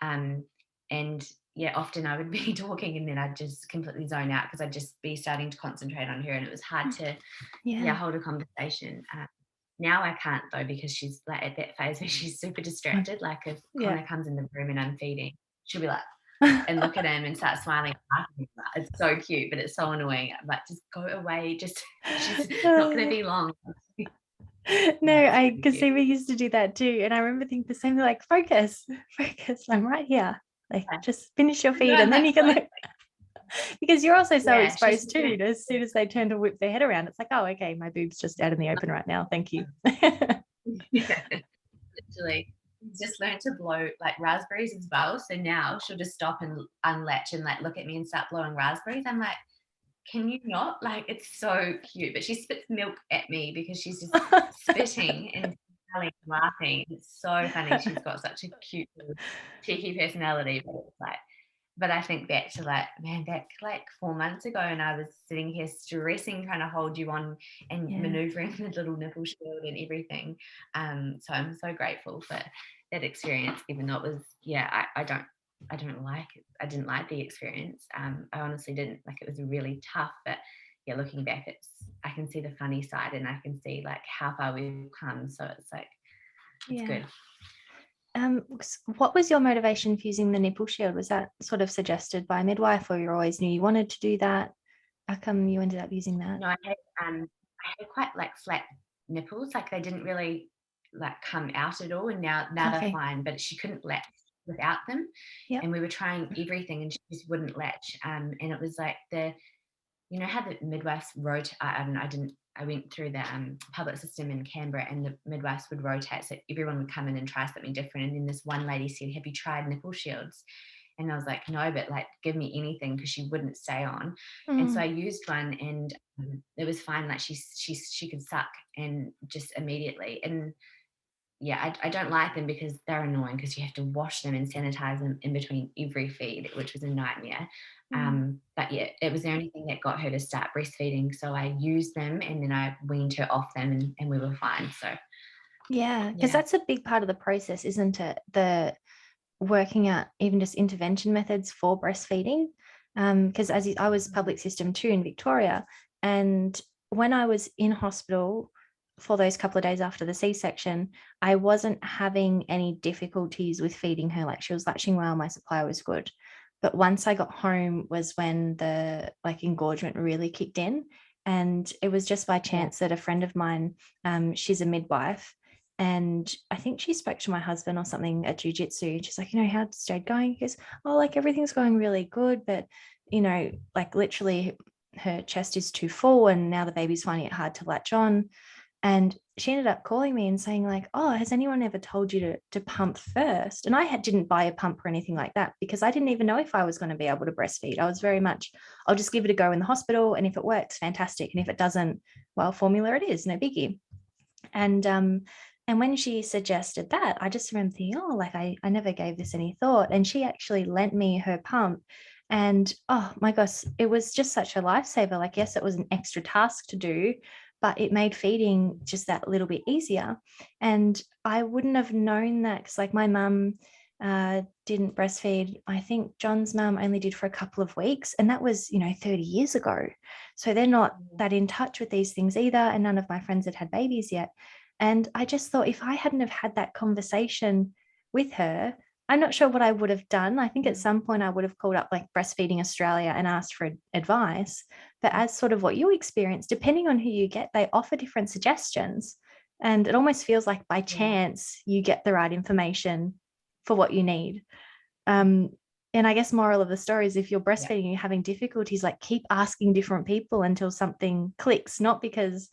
um, and yeah, often I would be talking, and then I'd just completely zone out because I'd just be starting to concentrate on her, and it was hard to Yeah. hold a conversation. Now I can't though because she's like at that phase where she's super Mm, distracted. Like if yeah. Connor comes in the room and I'm feeding, she'll be like and look at him and start smiling. It's so cute, but it's so annoying. I'm like, just go away. Just she's not going to be long. No, Yeah, it's I really could cute. see we used to do that too. And I remember thinking the same thing, like, focus, focus, I'm right here. Like, Yeah. just finish your No, feed I'm and then like, you can look, because you're also so yeah, she's exposed too. As soon as they turn to whip their head around, it's like, oh, okay, my boob's just out in the open right now. Thank you. yeah, literally. Just learned to blow like raspberries as well. So now she'll just stop and unlatch and like look at me and start blowing raspberries. I'm like, can you not? Like, it's so cute. But she spits milk at me because she's just spitting and smiling and laughing. It's so funny. She's got such a cute, little cheeky personality. But it's like, but I think back to like, man, back like 4 months ago, and I was sitting here stressing, trying to hold you on and Yeah. maneuvering the little nipple shield and everything. So I'm so grateful for that experience, even though it was, yeah, I don't like it. I didn't like the experience. I honestly didn't. Like it was really tough, but yeah, looking back, I can see the funny side and I can see like how far we've come. So it's like it's Yeah. good. What was your motivation for using the nipple shield? Was that sort of suggested by a midwife, or you always knew you wanted to do that? How come you ended up using that? No, I had quite like flat nipples, like they didn't really like come out at all, and now they're Okay. fine. But she couldn't latch without them, Yep. and we were trying everything, and she just wouldn't latch. And it was like you know how the midwives rotate. I didn't. I went through the public system in Canberra, and the midwives would rotate, so everyone would come in and try something different. And then this one lady said, "Have you tried nipple shields?" And I was like, "No, but like, give me anything," because she wouldn't stay on. And so Mm, I used one, and it was fine. Like she could suck and just immediately. And yeah, I don't like them because they're annoying because you have to wash them and sanitize them in between every feed, which was a nightmare. mm. But yeah, it was the only thing that got her to start breastfeeding. So I used them and then I weaned her off them, and we were fine. So Yeah, because yeah. that's a big part of the process, isn't it? The working out even just intervention methods for breastfeeding. Because I was public system too in Victoria, and when I was in hospital for those couple of days after the C-section, I wasn't having any difficulties with feeding her. Like, she was latching well, my supply was good. But once I got home was when the like engorgement really kicked in. And it was just by Yeah. chance that a friend of mine, she's a midwife, and I think she spoke to my husband or something at jujitsu. She's like, how's Jade going? He goes, oh, like everything's going really good, but like literally her chest is too full and now the baby's finding it hard to latch on. And she ended up calling me and saying, like, oh, has anyone ever told you to pump first? And didn't buy a pump or anything like that because I didn't even know if I was going to be able to breastfeed. I was very much, I'll just give it a go in the hospital. And if it works, fantastic. And if it doesn't, well, formula it is, no biggie. And when she suggested that, I just remember thinking, oh, like I never gave this any thought. And she actually lent me her pump. And oh my gosh, it was just such a lifesaver. Like, yes, it was an extra task to do, but it made feeding just that little bit easier. And I wouldn't have known that, because like my mum didn't breastfeed. I think John's mum only did for a couple of weeks, and that was 30 years ago. So they're not that in touch with these things either, and none of my friends had babies yet. And I just thought, if I hadn't have had that conversation with her, I'm not sure what I would have done. I think at some point I would have called up like Breastfeeding Australia and asked for advice. But as sort of what you experienced, depending on who you get, they offer different suggestions. And it almost feels like by chance you get the right information for what you need. And I guess moral of the story is, if you're breastfeeding and you're having difficulties, like keep asking different people until something clicks, not because,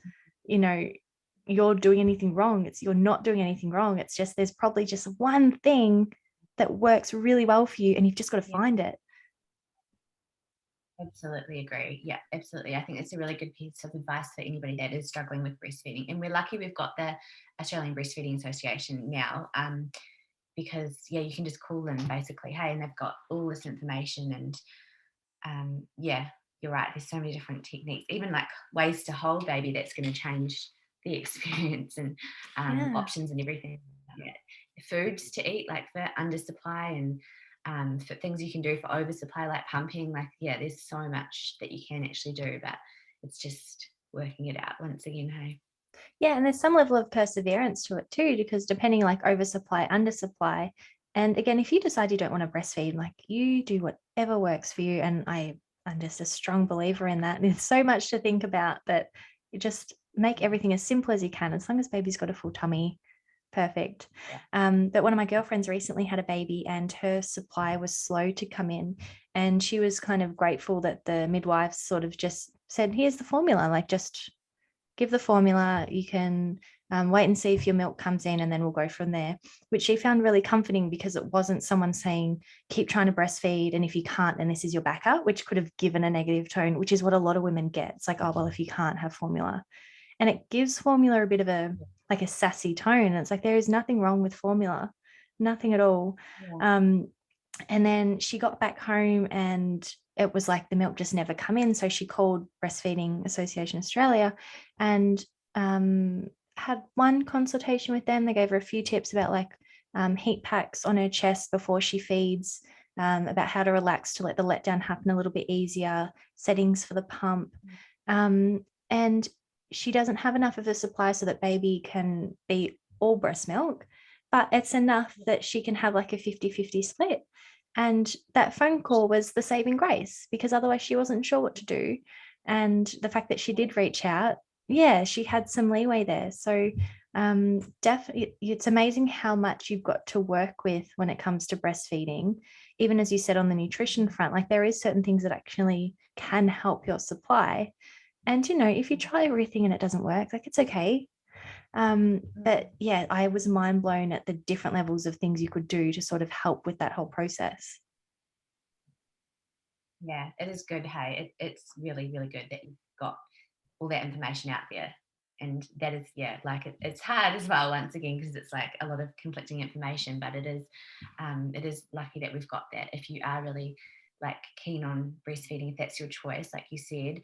you're doing anything wrong. You're not doing anything wrong. It's just, there's probably just one thing that works really well for you, and you've just got to find it. Absolutely agree. Yeah, absolutely. I think it's a really good piece of advice for anybody that is struggling with breastfeeding. And we're lucky we've got the Australian Breastfeeding Association now, because you can just call them basically, hey, and they've got all this information. And you're right. There's so many different techniques, even like ways to hold baby that's going to change the experience, and options and everything. Yeah. Foods to eat, like for undersupply, and for things you can do for oversupply, like pumping. Like, there's so much that you can actually do, but it's just working it out once again. Hey. Yeah, and there's some level of perseverance to it too, because depending like oversupply, undersupply, and again, if you decide you don't want to breastfeed, like you do whatever works for you. And I'm just a strong believer in that. There's so much to think about, but you just make everything as simple as you can, as long as baby's got a full tummy. Perfect. But one of my girlfriends recently had a baby, and her supply was slow to come in, and she was kind of grateful that the midwife sort of just said, here's the formula, like just give the formula. You can wait and see if your milk comes in, and then we'll go from there, which she found really comforting, because it wasn't someone saying, keep trying to breastfeed, and if you can't, then this is your backup, which could have given a negative tone, which is what a lot of women get. It's like, oh, well, if you can't have formula. And it gives formula a bit of a sassy tone. And it's like, there is nothing wrong with formula, nothing at all. And then she got back home, and it was like the milk just never come in. So she called Breastfeeding Association Australia and had one consultation with them. They gave her a few tips about like heat packs on her chest before she feeds, about how to relax to let the letdown happen a little bit easier, settings for the pump. And she doesn't have enough of a supply so that baby can be all breast milk, but it's enough that she can have like a 50-50 split. And that phone call was the saving grace, because otherwise she wasn't sure what to do. And the fact that she did reach out, she had some leeway there. So definitely, it's amazing how much you've got to work with when it comes to breastfeeding. Even as you said, on the nutrition front, like there is certain things that actually can help your supply. And if you try everything and it doesn't work, like it's okay. But I was mind blown at the different levels of things you could do to sort of help with that whole process. Yeah, it is good. Hey, it's really, really good that you've got all that information out there. And that is, it's hard as well, once again, because it's like a lot of conflicting information, but it is lucky that we've got that. If you are really like keen on breastfeeding, if that's your choice, like you said,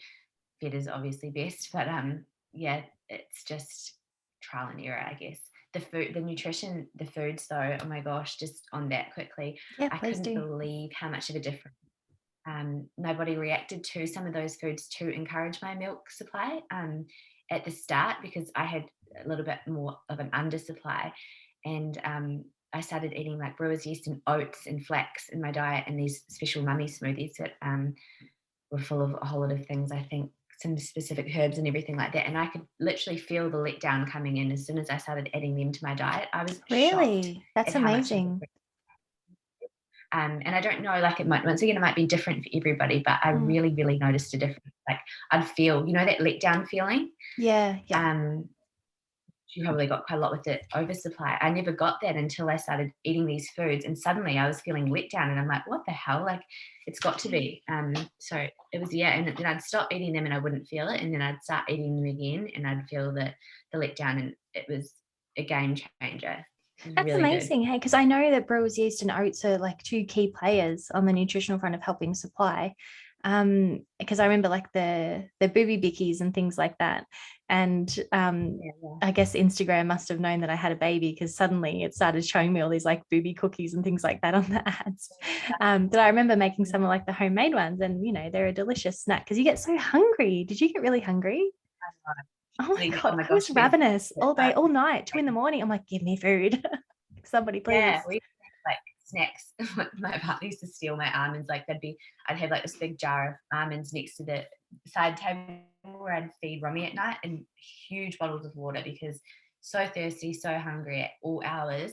fed is obviously best, but it's just trial and error, I guess. The food, the nutrition, the foods though, oh my gosh, just on that quickly, I couldn't believe how much of a difference my body reacted to some of those foods to encourage my milk supply at the start, because I had a little bit more of an undersupply. And I started eating like brewer's yeast and oats and flax in my diet, and these special mummy smoothies that were full of a whole lot of things, I think some specific herbs and everything like that. And I could literally feel the letdown coming in as soon as I started adding them to my diet. I was shocked That's at how amazing. much. And I don't know, like it might, once again, it might be different for everybody, but I really, really noticed a difference. Like I'd feel, that letdown feeling. Yeah. You probably got quite a lot with the oversupply. I never got that until I started eating these foods, and suddenly I was feeling let down, and I'm like, what the hell? Like it's got to be. So it was, and then I'd stop eating them and I wouldn't feel it, and then I'd start eating them again and I'd feel the letdown, and it was a game changer. That's really amazing. good. Hey, because I know that brewer's yeast and oats are like two key players on the nutritional front of helping supply. Because I remember like the booby bickies and things like that. And Yeah, yeah. I guess Instagram must have known that I had a baby, because suddenly it started showing me all these like booby cookies and things like that on the ads. But I remember making some of like the homemade ones, and they're a delicious snack because you get so hungry. Did you get really hungry? Oh my Oh God, my I was gosh, ravenous all day, all night, 2 a.m. I'm like, give me food. Somebody, yeah, please. we like snacks. My partner used to steal my almonds. Like I'd have like this big jar of almonds next to the side table where I'd feed Romy at night, and huge bottles of water because so thirsty, so hungry at all hours.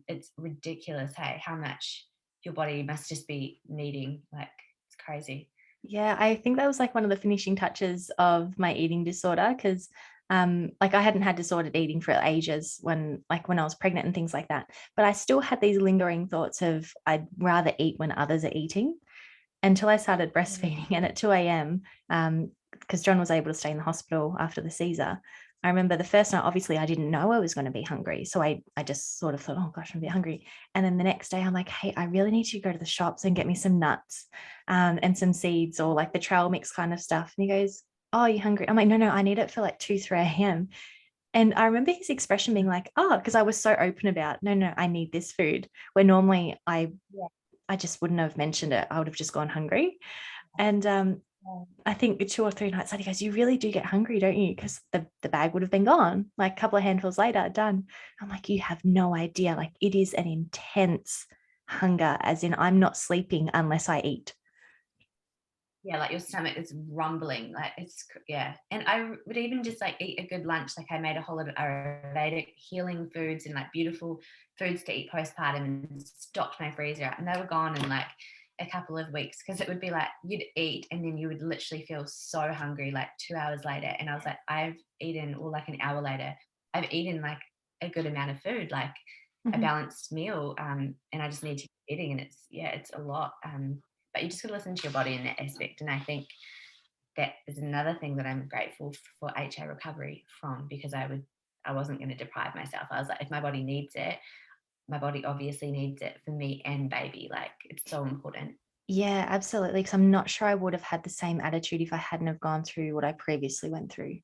It's ridiculous, hey, how much your body must just be needing. Like, it's crazy. Yeah, I think that was like one of the finishing touches of my eating disorder, because like I hadn't had disordered eating for ages when I was pregnant and things like that. But I still had these lingering thoughts of I'd rather eat when others are eating, until I started breastfeeding. And at 2 a.m., because John was able to stay in the hospital after the Caesar, I remember the first night, obviously, I didn't know I was going to be hungry. So I just sort of thought, oh gosh, I'm a bit hungry. And then the next day, I'm like, hey, I really need you to go to the shops and get me some nuts and some seeds, or like the trail mix kind of stuff. And he goes, oh, you hungry? I'm like, no, I need it for like 2, 3 a.m. And I remember his expression being like, oh, because I was so open about, no, I need this food. Where normally Yeah. I just wouldn't have mentioned it. I would have just gone hungry. And I think 2 or 3 nights later, he goes, you really do get hungry, don't you? Because the bag would have been gone. Like a couple of handfuls later, done. I'm like, you have no idea. Like it is an intense hunger, as in I'm not sleeping unless I eat. Yeah, like your stomach is rumbling, like yeah. And I would even just like eat a good lunch. Like I made a whole lot of Ayurvedic healing foods and like beautiful foods to eat postpartum, and stocked my freezer out, and they were gone in like a couple of weeks, because it would be like you'd eat and then you would literally feel so hungry like 2 hours later. And I was like, I've eaten, or like an hour later, I've eaten like a good amount of food, like a Mhm. balanced meal. And I just need to keep eating, and it's a lot. But you just got to listen to your body in that aspect. And I think that is another thing that I'm grateful for HA recovery from, because I wasn't going to deprive myself. I was like, if my body needs it, my body obviously needs it for me and baby. Like, it's so important. Yeah, absolutely. Because I'm not sure I would have had the same attitude if I hadn't have gone through what I previously went through.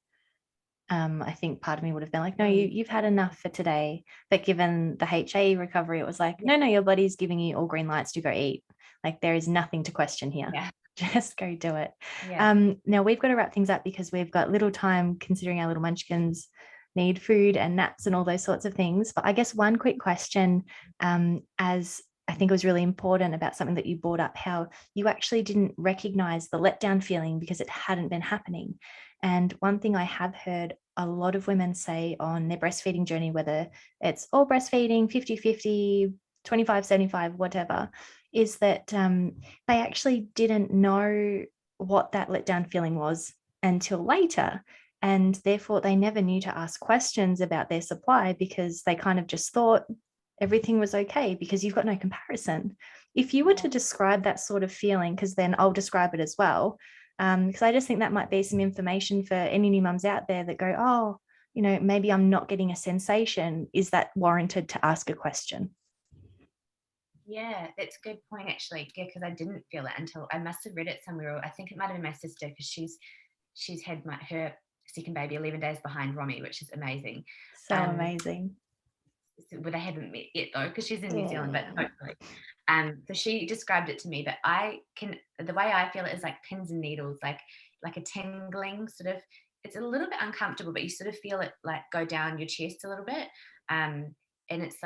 I think part of me would have been like, no, Mm. you've had enough for today. But given the HA recovery, it was like, Yeah. no, your body's giving you all green lights to go eat. Like there is nothing to question here. Yeah. Just go do it. Yeah. Now we've got to wrap things up because we've got little time, considering our little munchkins need food and naps and all those sorts of things. But I guess one quick question, as I think it was really important about something that you brought up, how you actually didn't recognize the letdown feeling because it hadn't been happening. And one thing I have heard a lot of women say on their breastfeeding journey, whether it's all breastfeeding, 50-50, 25-75, whatever, is that they actually didn't know what that letdown feeling was until later. And therefore, they never knew to ask questions about their supply because they kind of just thought everything was okay because you've got no comparison. If you were to describe that sort of feeling, because then I'll describe it as well, because I just think that might be some information for any new mums out there that go, oh, maybe I'm not getting a sensation. Is that warranted to ask a question? Yeah, that's a good point actually. Yeah, because I didn't feel it until I must have read it somewhere, or I think it might have been my sister, because she's had her second baby 11 days behind Romy, which is amazing. So amazing. Well, they haven't met yet though, because she's in New Zealand, but Oh. hopefully. So she described it to me, but the way I feel it is like pins and needles, like a tingling sort of. It's a little bit uncomfortable, but you sort of feel it like go down your chest a little bit. And it's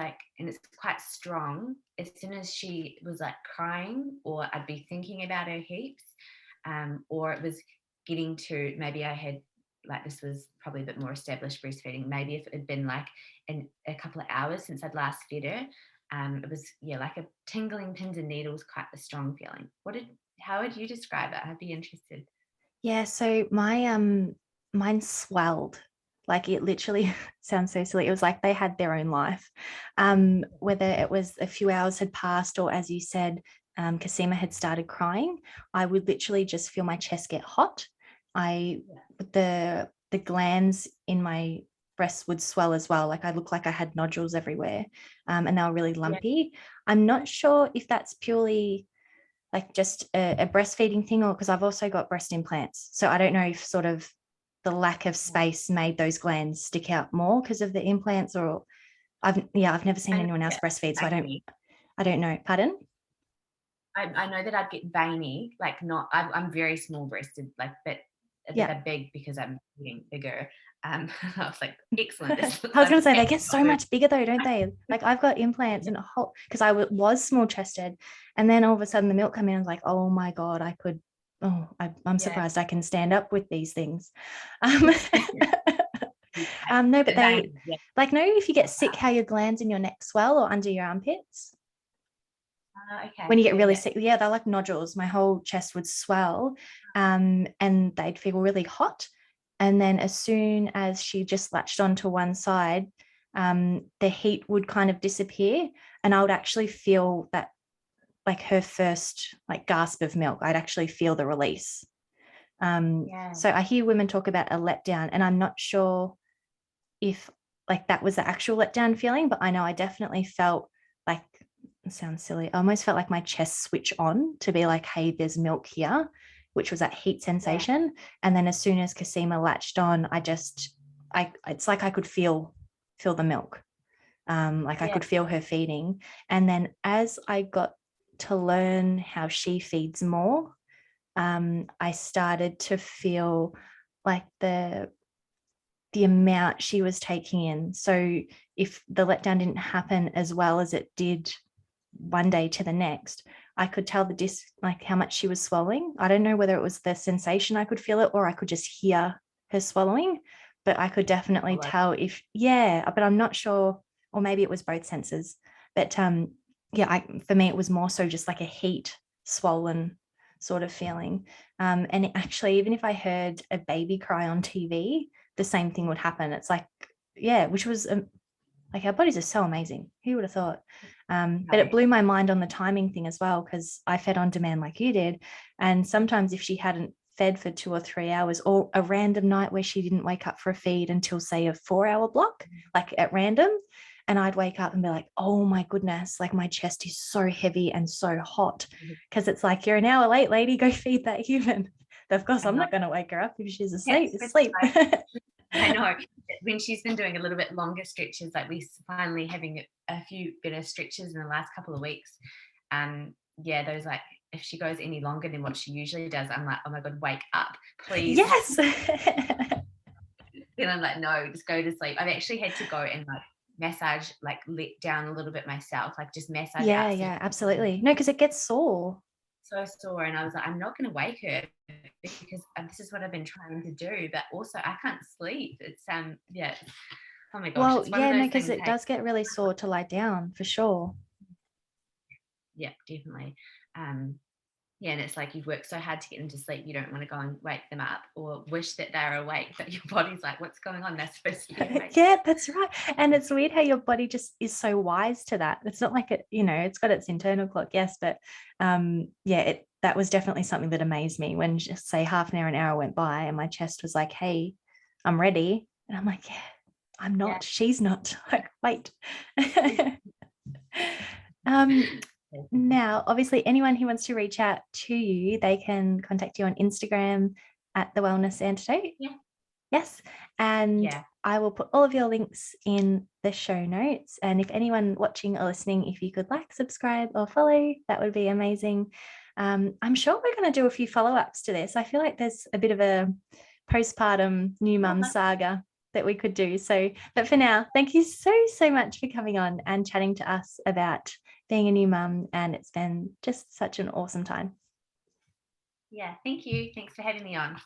quite strong. As soon as she was like crying, or I'd be thinking about her heaps, or it was getting to, maybe I had, like, this was probably a bit more established breastfeeding. Maybe if it had been like in a couple of hours since I'd last fed her, it was, yeah, like a tingling pins and needles, quite a strong feeling. How would you describe it? I'd be interested. Yeah, so mine swelled. Like it literally sounds so silly. It was like they had their own life. Whether it was a few hours had passed, or as you said, Kasima had started crying, I would literally just feel my chest get hot. I the glands in my breasts would swell as well. Like I looked like I had nodules everywhere. And they were really Yeah. lumpy. I'm not sure if that's purely like just a breastfeeding thing, or because I've also got breast implants. So I don't know if sort of the lack of space made those glands stick out more because of the implants, or I've never seen anyone else breastfeed, so I don't know. Pardon? I know that I'd get veiny, like not. I'm very small breasted, like but they're big because I'm getting bigger. I was like, excellent. I was going to say they get so much bigger though, don't they? Like I've got implants and a whole, because I was small chested, and then all of a sudden the milk came in. I was like, oh my god, I could. Oh, I'm surprised I can stand up with these things. No, but they like know if you get sick, how your glands in your neck swell or under your armpits. Okay. When you get really sick, they're like nodules. My whole chest would swell, and they'd feel really hot. And then as soon as she just latched onto one side, the heat would kind of disappear, and I would actually feel that, like her first like gasp of milk, I'd actually feel the release. So I hear women talk about a letdown, and I'm not sure if like that was the actual letdown feeling, but I know I definitely felt like, it sounds silly, I almost felt like my chest switch on to be like, hey, there's milk here, which was that heat sensation. And then as soon as Cosima latched on, it's like I could feel the milk. I could feel her feeding. And then as I got to learn how she feeds more, I started to feel like the amount she was taking in. So if the letdown didn't happen as well as it did one day to the next, I could tell like how much she was swallowing. I don't know whether it was the sensation, I could feel it, or I could just hear her swallowing, but I could definitely tell but I'm not sure, or maybe it was both senses. But for me, it was more so just like a heat swollen sort of feeling. And actually, even if I heard a baby cry on TV, the same thing would happen. It's like, which was like, our bodies are so amazing. Who would have thought? But it blew my mind on the timing thing as well, because I fed on demand like you did. And sometimes if she hadn't fed for 2 or 3 hours, or a random night where she didn't wake up for a feed until, say, a 4-hour block, like at random, and I'd wake up and be like, oh my goodness, like my chest is so heavy and so hot, because it's like, you're an hour late, lady, go feed that human. But of course, I'm not going to wake her up if she's asleep. I know. When she's been doing a little bit longer stretches, like we finally having a few better stretches in the last couple of weeks. Those, like, if she goes any longer than what she usually does, I'm like, oh my god, wake up, please. Yes. Then I'm like, no, just go to sleep. I've actually had to go and like massage, like let down a little bit myself, like just massage. Yeah, absolutely. No, because it gets sore. So sore, and I was like, I'm not going to wake her because this is what I've been trying to do, but also I can't sleep. It's oh my gosh. Well, because it does get really sore to lie down, for sure. Yeah, definitely. And it's like you've worked so hard to get them to sleep, you don't want to go and wake them up or wish that they're awake, but your body's like, what's going on? They're supposed to be awake. Yeah, that's right. And it's weird how your body just is so wise to that. It's not like it's got its internal clock, yes, but that was definitely something that amazed me when, just say, half an hour went by and my chest was like, hey, I'm ready. And I'm like, yeah, I'm not. Yeah. She's not. Like, wait. Now, obviously, anyone who wants to reach out to you, they can contact you on Instagram at The Wellness Antidote. Yeah. Yes. And I will put all of your links in the show notes. And if anyone watching or listening, if you could like, subscribe or follow, that would be amazing. I'm sure we're going to do a few follow-ups to this. I feel like there's a bit of a postpartum new mum saga that we could do. So, but for now, thank you so much for coming on and chatting to us about being a new mum. And it's been just such an awesome time. Yeah, thank you. Thanks for having me on.